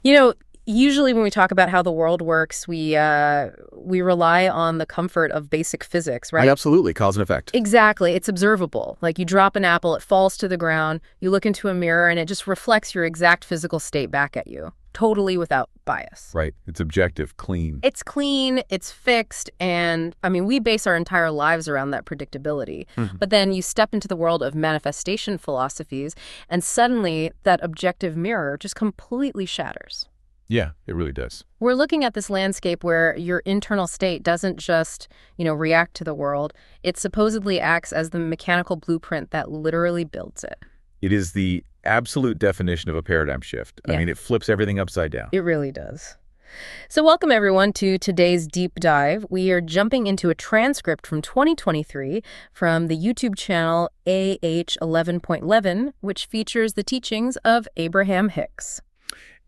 You know, usually when we talk about how the world works, we rely on the comfort of basic physics, right? Absolutely, cause and effect. Exactly. It's observable. Like you drop an apple, it falls to the ground, you look into a mirror, and it just reflects your exact physical state back at you, totally without bias. Right. It's objective, clean. It's clean, it's fixed, and I mean, we base our entire lives around that predictability. But then you step into the world of manifestation philosophies, and suddenly that objective mirror just completely shatters. Yeah, it really does. We're looking at this landscape where your internal state doesn't just, react to the world. It supposedly acts as the mechanical blueprint that literally builds it. It is the absolute definition of a paradigm shift. I Yeah. mean, it flips everything upside down. It really does. So welcome, everyone, to today's deep dive. We are jumping into a transcript from 2023 from the YouTube channel AH11.11, which features the teachings of Abraham Hicks.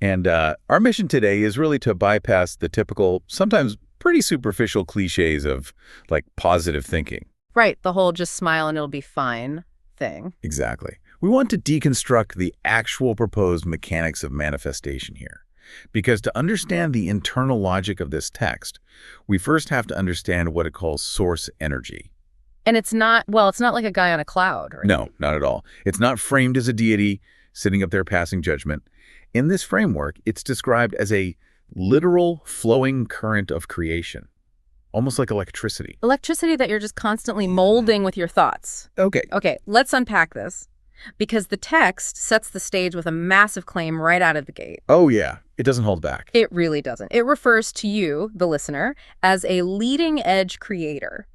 And our mission today is really to bypass the typical, sometimes pretty superficial cliches of, like, positive thinking. Right, the whole just smile and it'll be fine thing. Exactly. We want to deconstruct the actual proposed mechanics of manifestation here. Because to understand the internal logic of this text, we first have to understand what it calls source energy. And it's not like a guy on a cloud, right? No, not at all. It's not framed as a deity sitting up there passing judgment. In this framework, it's described as a literal flowing current of creation, almost like electricity. Electricity that you're just constantly molding with your thoughts. Okay. Okay, let's unpack this. Because the text sets the stage with a massive claim right out of the gate. Oh, yeah. It doesn't hold back. It really doesn't. It refers to you, the listener, as a leading-edge creator.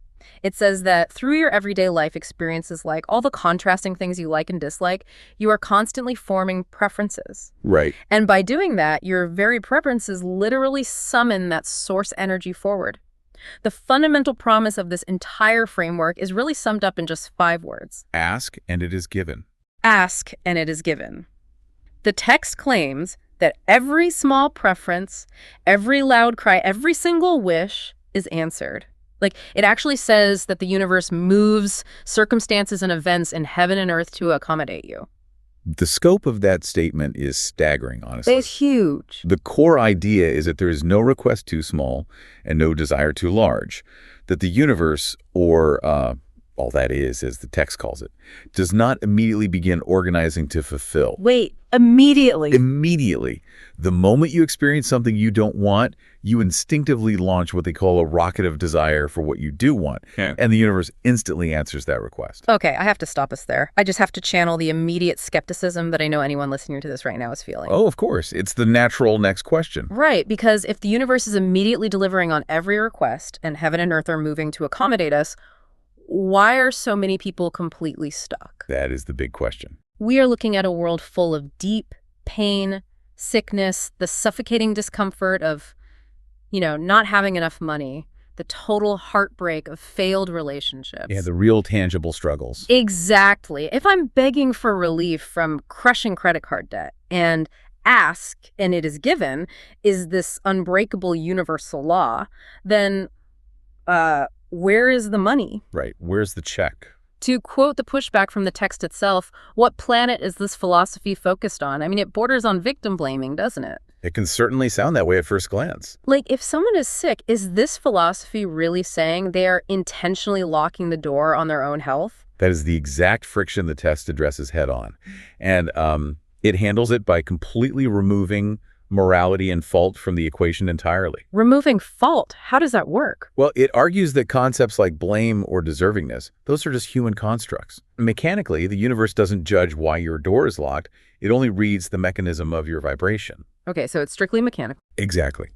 It says that through your everyday life experiences, like all the contrasting things you like and dislike, you are constantly forming preferences. Right. And by doing that, your very preferences literally summon that source energy forward. The fundamental promise of this entire framework is really summed up in just 5 words. Ask, and it is given. Ask, and it is given. The text claims that every small preference, every loud cry, every single wish is answered. Like, it actually says that the universe moves circumstances and events in heaven and earth to accommodate you. The scope of that statement is staggering, honestly. It's huge. The core idea is that there is no request too small and no desire too large, that the universe, or all that is, as the text calls it, does not immediately begin organizing to fulfill. Wait, immediately. Immediately. The moment you experience something you don't want, you instinctively launch what they call a rocket of desire for what you do want. Yeah. And the universe instantly answers that request. Okay, I have to stop us there. I just have to channel the immediate skepticism that I know anyone listening to this right now is feeling. Oh, of course. It's the natural next question. Right, because if the universe is immediately delivering on every request and heaven and earth are moving to accommodate us, why are so many people completely stuck? That is the big question. We are looking at a world full of deep pain, sickness, the suffocating discomfort of, not having enough money, the total heartbreak of failed relationships. Yeah, the real tangible struggles. Exactly. If I'm begging for relief from crushing credit card debt and ask, and it is given, is this unbreakable universal law, then where is the money? Right. Where's the check? To quote the pushback from the text itself, what planet is this philosophy focused on? I mean, it borders on victim blaming, doesn't it? It can certainly sound that way at first glance. Like, if someone is sick, is this philosophy really saying they are intentionally locking the door on their own health? That is the exact friction the test addresses head on. And it handles it by completely removing morality and fault from the equation entirely. Removing fault? How does that work? Well, it argues that concepts like blame or deservingness, those are just human constructs. Mechanically, the universe doesn't judge why your door is locked. It only reads the mechanism of your vibration. Okay, so it's strictly mechanical. Exactly.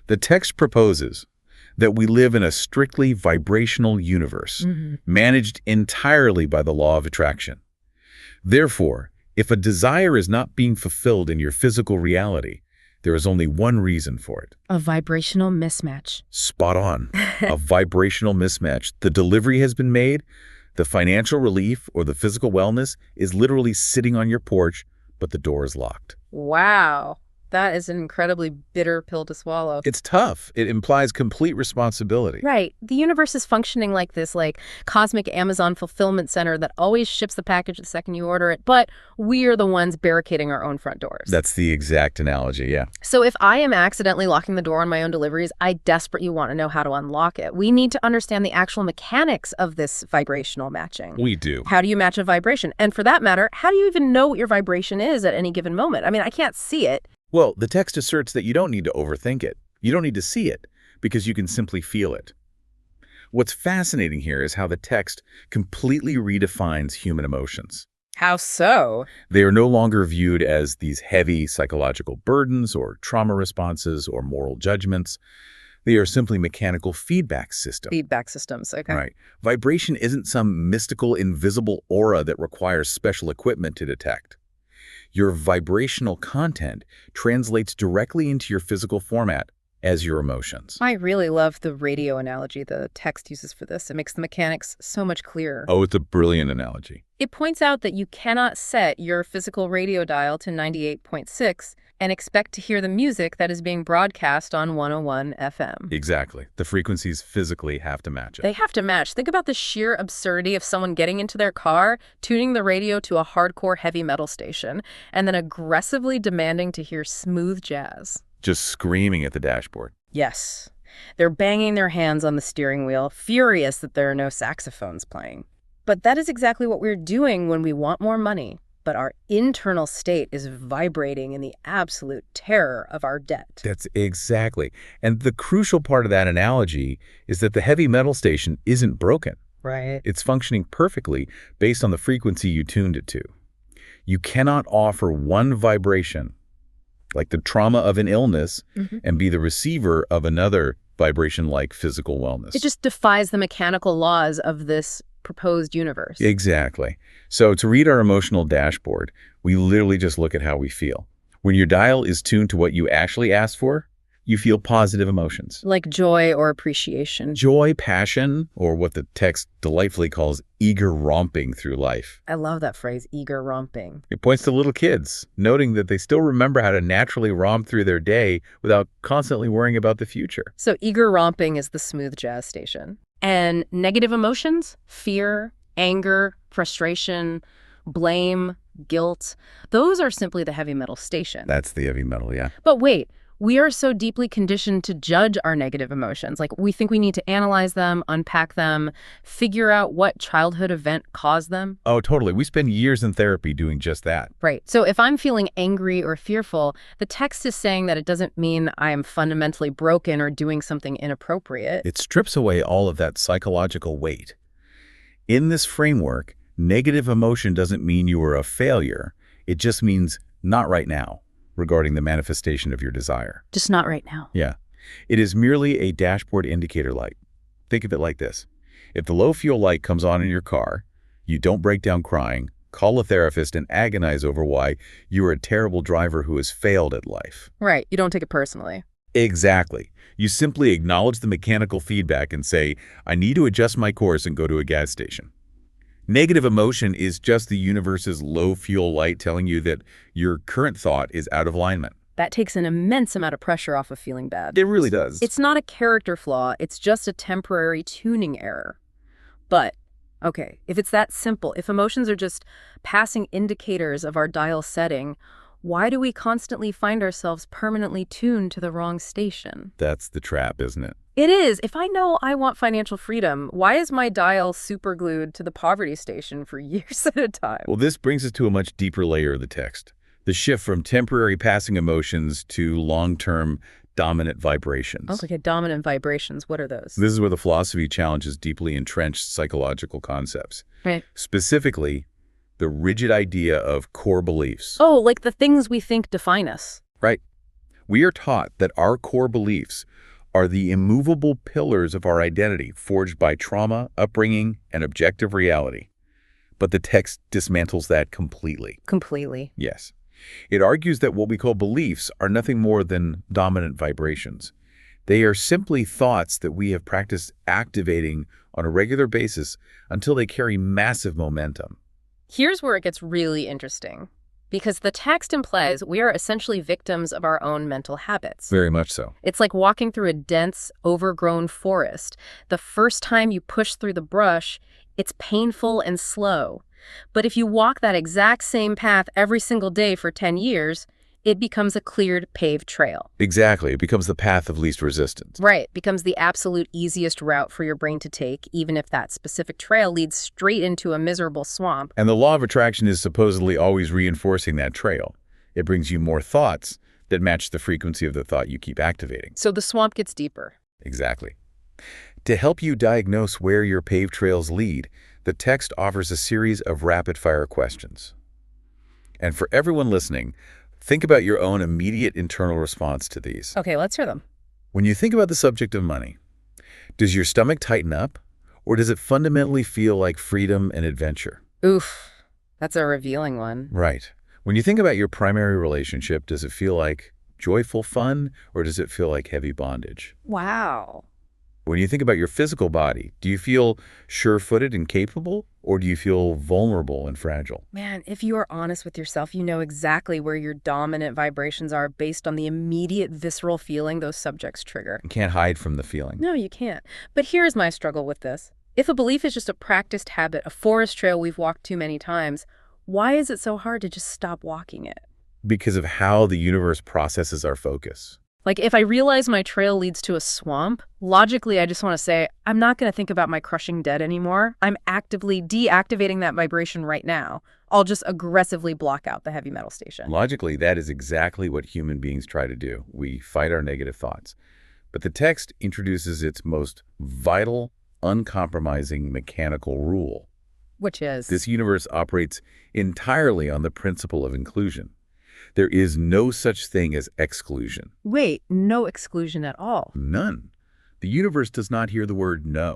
The text proposes that we live in a strictly vibrational universe, managed entirely by the law of attraction. Therefore, if a desire is not being fulfilled in your physical reality, there is only one reason for it. A vibrational mismatch. Spot on. A vibrational mismatch. The delivery has been made. The financial relief or the physical wellness is literally sitting on your porch, but the door is locked. Wow. That is an incredibly bitter pill to swallow. It's tough. It implies complete responsibility. Right. The universe is functioning like this, like cosmic Amazon fulfillment center that always ships the package the second you order it, but we are the ones barricading our own front doors. That's the exact analogy, yeah. So if I am accidentally locking the door on my own deliveries, I desperately want to know how to unlock it. We need to understand the actual mechanics of this vibrational matching. We do. How do you match a vibration? And for that matter, how do you even know what your vibration is at any given moment? I mean, I can't see it. Well, the text asserts that you don't need to overthink it. You don't need to see it, because you can simply feel it. What's fascinating here is how the text completely redefines human emotions. How so? They are no longer viewed as these heavy psychological burdens or trauma responses or moral judgments. They are simply mechanical feedback systems. Feedback systems, okay. Right. Vibration isn't some mystical, invisible aura that requires special equipment to detect. Your vibrational content translates directly into your physical format as your emotions. I really love the radio analogy the text uses for this. It makes the mechanics so much clearer. Oh, it's a brilliant analogy. It points out that you cannot set your physical radio dial to 98.6 and expect to hear the music that is being broadcast on 101 FM. Exactly. The frequencies physically have to match it. They have to match. Think about the sheer absurdity of someone getting into their car, tuning the radio to a hardcore heavy metal station, and then aggressively demanding to hear smooth jazz. Just screaming at the dashboard. Yes. They're banging their hands on the steering wheel, furious that there are no saxophones playing. But that is exactly what we're doing when we want more money. But our internal state is vibrating in the absolute terror of our debt. That's exactly. And the crucial part of that analogy is that the heavy metal station isn't broken. Right. It's functioning perfectly based on the frequency you tuned it to. You cannot offer one vibration, like the trauma of an illness, and be the receiver of another vibration like physical wellness. It just defies the mechanical laws of this proposed universe. Exactly. So to read our emotional dashboard, we literally just look at how we feel. When your dial is tuned to what you actually asked for, you feel positive emotions. Like joy or appreciation. Joy, passion, or what the text delightfully calls eager romping through life. I love that phrase, eager romping. It points to little kids, noting that they still remember how to naturally romp through their day without constantly worrying about the future. So eager romping is the smooth jazz station. And negative emotions, fear, anger, frustration, blame, guilt, those are simply the heavy metal station. That's the heavy metal, yeah. But wait, we are so deeply conditioned to judge our negative emotions. Like, we think we need to analyze them, unpack them, figure out what childhood event caused them. Oh, totally. We spend years in therapy doing just that. Right. So if I'm feeling angry or fearful, the text is saying that it doesn't mean I am fundamentally broken or doing something inappropriate. It strips away all of that psychological weight. In this framework, negative emotion doesn't mean you are a failure. It just means not right now, regarding the manifestation of your desire. Just not right now. Yeah. It is merely a dashboard indicator light. Think of it like this. If the low fuel light comes on in your car, you don't break down crying, call a therapist, and agonize over why you are a terrible driver who has failed at life. Right. You don't take it personally. Exactly. You simply acknowledge the mechanical feedback and say, I need to adjust my course and go to a gas station. Negative emotion is just the universe's low fuel light telling you that your current thought is out of alignment. That takes an immense amount of pressure off of feeling bad. It really does. It's not a character flaw, it's just a temporary tuning error. But, okay, if it's that simple, if emotions are just passing indicators of our dial setting, why do we constantly find ourselves permanently tuned to the wrong station? That's the trap, isn't it? It is. If I know I want financial freedom, why is my dial superglued to the poverty station for years at a time? Well, this brings us to a much deeper layer of the text. The shift from temporary passing emotions to long-term dominant vibrations. Okay, dominant vibrations. What are those? This is where the philosophy challenges deeply entrenched psychological concepts. Right. Specifically, the rigid idea of core beliefs. Oh, like the things we think define us. Right. We are taught that our core beliefs are the immovable pillars of our identity, forged by trauma, upbringing, and objective reality. But the text dismantles that completely. Completely. Yes. It argues that what we call beliefs are nothing more than dominant vibrations. They are simply thoughts that we have practiced activating on a regular basis until they carry massive momentum. Here's where it gets really interesting. Because the text implies we are essentially victims of our own mental habits. Very much so. It's like walking through a dense, overgrown forest. The first time you push through the brush, it's painful and slow. But if you walk that exact same path every single day for 10 years, it becomes a cleared, paved trail. Exactly. It becomes the path of least resistance. Right, becomes the absolute easiest route for your brain to take, even if that specific trail leads straight into a miserable swamp. And the law of attraction is supposedly always reinforcing that trail. It brings you more thoughts that match the frequency of the thought you keep activating. So the swamp gets deeper. Exactly. To help you diagnose where your paved trails lead, the text offers a series of rapid-fire questions. And for everyone listening, think about your own immediate internal response to these. Okay, let's hear them. When you think about the subject of money, does your stomach tighten up, or does it fundamentally feel like freedom and adventure? Oof, that's a revealing one. Right. When you think about your primary relationship, does it feel like joyful fun, or does it feel like heavy bondage? Wow. When you think about your physical body, do you feel sure-footed and capable, or do you feel vulnerable and fragile? Man, if you are honest with yourself, you know exactly where your dominant vibrations are based on the immediate visceral feeling those subjects trigger. You can't hide from the feeling. No, you can't. But here's my struggle with this. If a belief is just a practiced habit, a forest trail we've walked too many times, why is it so hard to just stop walking it? Because of how the universe processes our focus. Like, if I realize my trail leads to a swamp, logically I just want to say, I'm not going to think about my crushing debt anymore. I'm actively deactivating that vibration right now. I'll just aggressively block out the heavy metal station. Logically, that is exactly what human beings try to do. We fight our negative thoughts. But the text introduces its most vital, uncompromising mechanical rule. Which is? This universe operates entirely on the principle of inclusion. There is no such thing as exclusion. Wait, no exclusion at all? None. The universe does not hear the word no.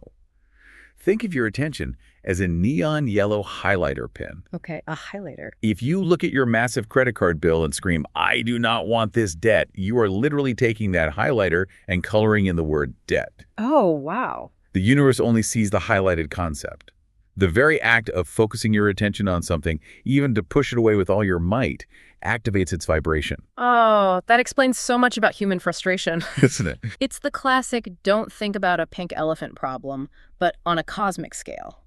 Think of your attention as a neon yellow highlighter pen. Okay, a highlighter. If you look at your massive credit card bill and scream, "I do not want this debt," you are literally taking that highlighter and coloring in the word debt. Oh, wow. The universe only sees the highlighted concept. The very act of focusing your attention on something, even to push it away with all your might, activates its vibration. Oh, that explains so much about human frustration. Isn't it? It's the classic don't think about a pink elephant problem, but on a cosmic scale.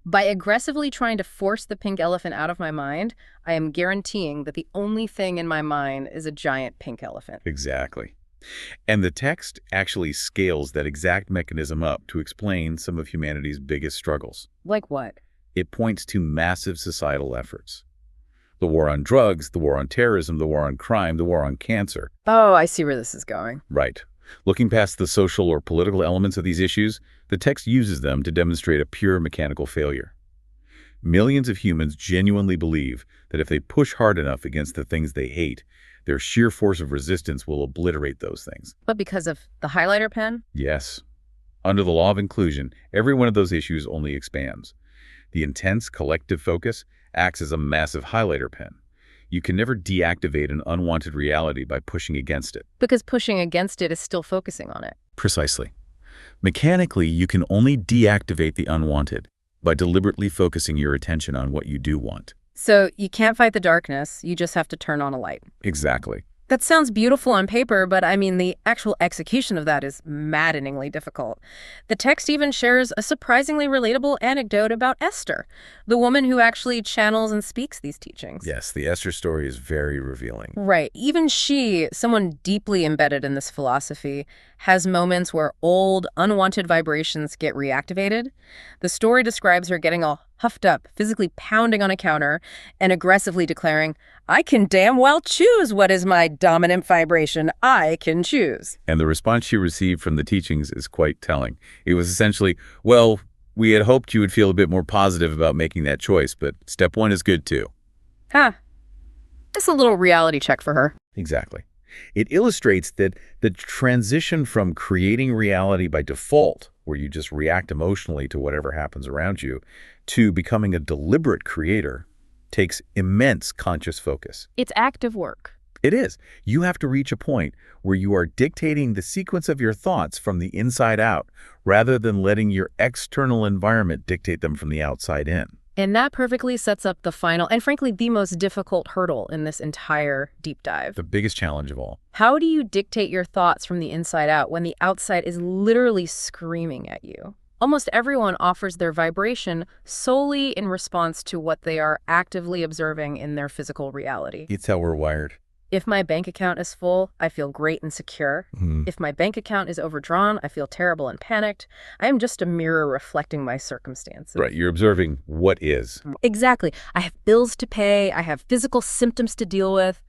By aggressively trying to force the pink elephant out of my mind, I am guaranteeing that the only thing in my mind is a giant pink elephant. Exactly. And the text actually scales that exact mechanism up to explain some of humanity's biggest struggles. Like what? It points to massive societal efforts. The war on drugs, the war on terrorism, the war on crime, the war on cancer. Oh, I see where this is going. Right. Looking past the social or political elements of these issues, the text uses them to demonstrate a pure mechanical failure. Millions of humans genuinely believe that if they push hard enough against the things they hate, their sheer force of resistance will obliterate those things. But because of the highlighter pen? Yes. Under the law of inclusion, every one of those issues only expands. The intense collective focus acts as a massive highlighter pen. You can never deactivate an unwanted reality by pushing against it. Because pushing against it is still focusing on it. Precisely. Mechanically, you can only deactivate the unwanted by deliberately focusing your attention on what you do want. So you can't fight the darkness, you just have to turn on a light. Exactly. That sounds beautiful on paper, but I mean, the actual execution of that is maddeningly difficult. The text even shares a surprisingly relatable anecdote about Esther, the woman who actually channels and speaks these teachings. Yes, the Esther story is very revealing. Right. Even she, someone deeply embedded in this philosophy, has moments where old, unwanted vibrations get reactivated. The story describes her getting all huffed up, physically pounding on a counter, and aggressively declaring, "I can damn well choose what is my dominant vibration. I can choose." And the response she received from the teachings is quite telling. It was essentially, well, we had hoped you would feel a bit more positive about making that choice, but step one is good too. Huh. It's a little reality check for her. Exactly. It illustrates that the transition from creating reality by default, where you just react emotionally to whatever happens around you, to becoming a deliberate creator takes immense conscious focus. It's active work. It is. You have to reach a point where you are dictating the sequence of your thoughts from the inside out, rather than letting your external environment dictate them from the outside in. And that perfectly sets up the final and frankly the most difficult hurdle in this entire deep dive. The biggest challenge of all. How do you dictate your thoughts from the inside out when the outside is literally screaming at you? Almost everyone offers their vibration solely in response to what they are actively observing in their physical reality. It's how we're wired. If my bank account is full, I feel great and secure. If my bank account is overdrawn, I feel terrible and panicked. I am just a mirror reflecting my circumstances. Right, you're observing what is. Exactly. I have bills to pay. I have physical symptoms to deal with.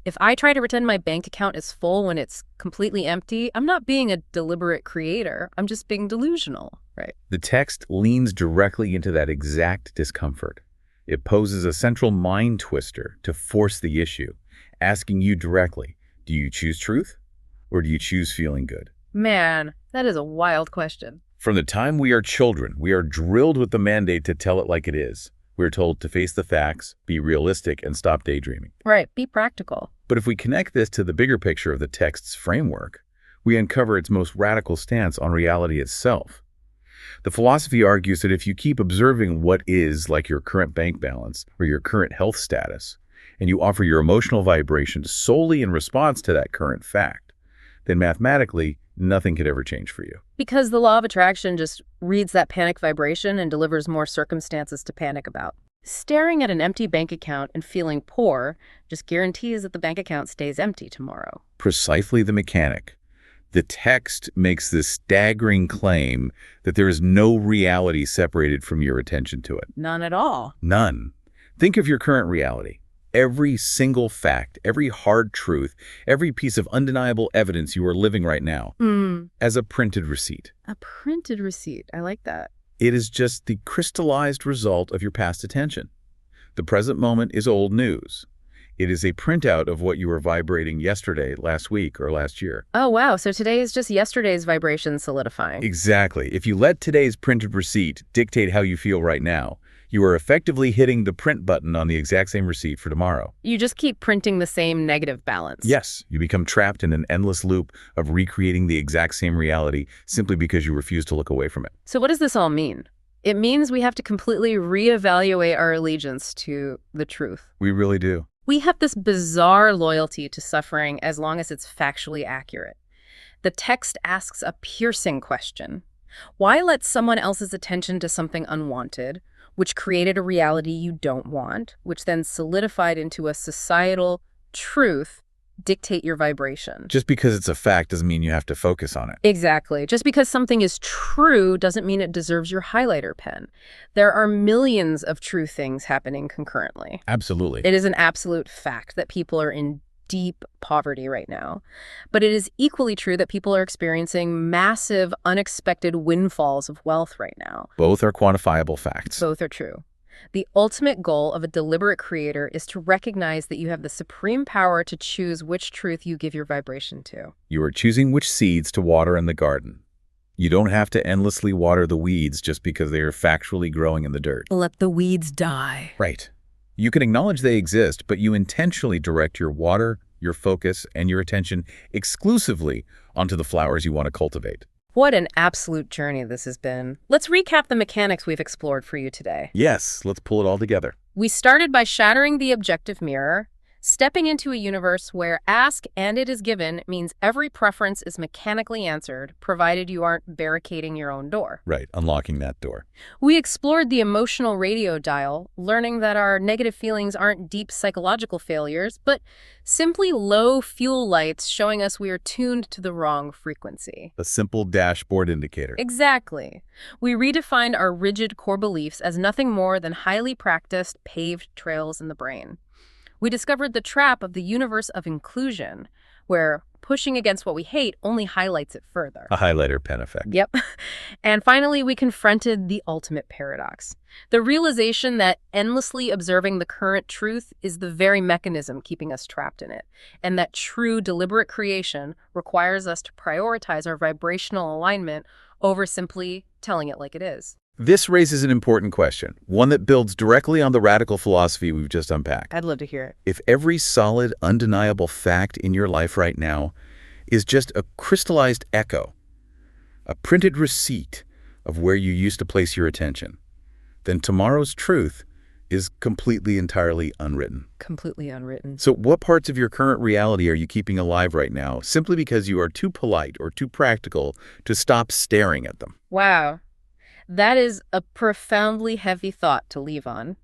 If I try to pretend my bank account is full when it's completely empty, I'm not being a deliberate creator. I'm just being delusional, right? The text leans directly into that exact discomfort. It poses a central mind twister to force the issue, asking you directly, do you choose truth or do you choose feeling good? Man, that is a wild question. From the time we are children, we are drilled with the mandate to tell it like it is. We're told to face the facts, be realistic, and stop daydreaming. Right, be practical. But if we connect this to the bigger picture of the text's framework, we uncover its most radical stance on reality itself. The philosophy argues that if you keep observing what is, like your current bank balance or your current health status, and you offer your emotional vibration solely in response to that current fact, then mathematically, nothing could ever change for you. Because the law of attraction just reads that panic vibration and delivers more circumstances to panic about. Staring at an empty bank account and feeling poor just guarantees that the bank account stays empty tomorrow. Precisely the mechanic. The text makes this staggering claim that there is no reality separated from your attention to it. None at all. None. Think of your current reality. Every single fact, every hard truth, every piece of undeniable evidence you are living right now as a printed receipt. A printed receipt. I like that. It is just the crystallized result of your past attention. The present moment is old news. It is a printout of what you were vibrating yesterday, last week, or last year. Oh, wow. So today is just yesterday's vibration solidifying. Exactly. If you let today's printed receipt dictate how you feel right now, you are effectively hitting the print button on the exact same receipt for tomorrow. You just keep printing the same negative balance. Yes, you become trapped in an endless loop of recreating the exact same reality simply because you refuse to look away from it. So what does this all mean? It means we have to completely reevaluate our allegiance to the truth. We really do. We have this bizarre loyalty to suffering as long as it's factually accurate. The text asks a piercing question. Why let someone else's attention to something unwanted, which created a reality you don't want, which then solidified into a societal truth, dictate your vibration? Just because it's a fact doesn't mean you have to focus on it. Exactly. Just because something is true doesn't mean it deserves your highlighter pen. There are millions of true things happening concurrently. Absolutely. It is an absolute fact that people are in deep poverty right now. But it is equally true that people are experiencing massive, unexpected windfalls of wealth right now. Both are quantifiable facts. Both are true. The ultimate goal of a deliberate creator is to recognize that you have the supreme power to choose which truth you give your vibration to. You are choosing which seeds to water in the garden. You don't have to endlessly water the weeds just because they are factually growing in the dirt. Let the weeds die. Right. You can acknowledge they exist, but you intentionally direct your water, your focus, and your attention exclusively onto the flowers you want to cultivate. What an absolute journey this has been. Let's recap the mechanics we've explored for you today. Yes, let's pull it all together. We started by shattering the objective mirror, stepping into a universe where ask and it is given means every preference is mechanically answered, provided you aren't barricading your own door. Right, unlocking that door. We explored the emotional radio dial, learning that our negative feelings aren't deep psychological failures, but simply low fuel lights showing us we are tuned to the wrong frequency. A simple dashboard indicator. Exactly. We redefined our rigid core beliefs as nothing more than highly practiced, paved trails in the brain. We discovered the trap of the universe of inclusion, where pushing against what we hate only highlights it further. A highlighter pen effect. Yep. And finally, we confronted the ultimate paradox. The realization that endlessly observing the current truth is the very mechanism keeping us trapped in it, and that true deliberate creation requires us to prioritize our vibrational alignment over simply telling it like it is. This raises an important question, one that builds directly on the radical philosophy we've just unpacked. I'd love to hear it. If every solid, undeniable fact in your life right now is just a crystallized echo, a printed receipt of where you used to place your attention, then tomorrow's truth is completely, entirely unwritten. Completely unwritten. So what parts of your current reality are you keeping alive right now simply because you are too polite or too practical to stop staring at them? Wow. That is a profoundly heavy thought to leave on.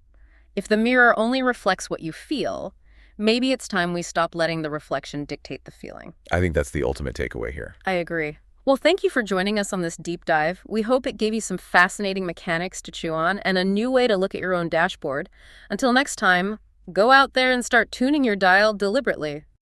If the mirror only reflects what you feel, maybe it's time we stop letting the reflection dictate the feeling. I think that's the ultimate takeaway here. I agree. Well, thank you for joining us on this deep dive. We hope it gave you some fascinating mechanics to chew on and a new way to look at your own dashboard. Until next time, go out there and start tuning your dial deliberately.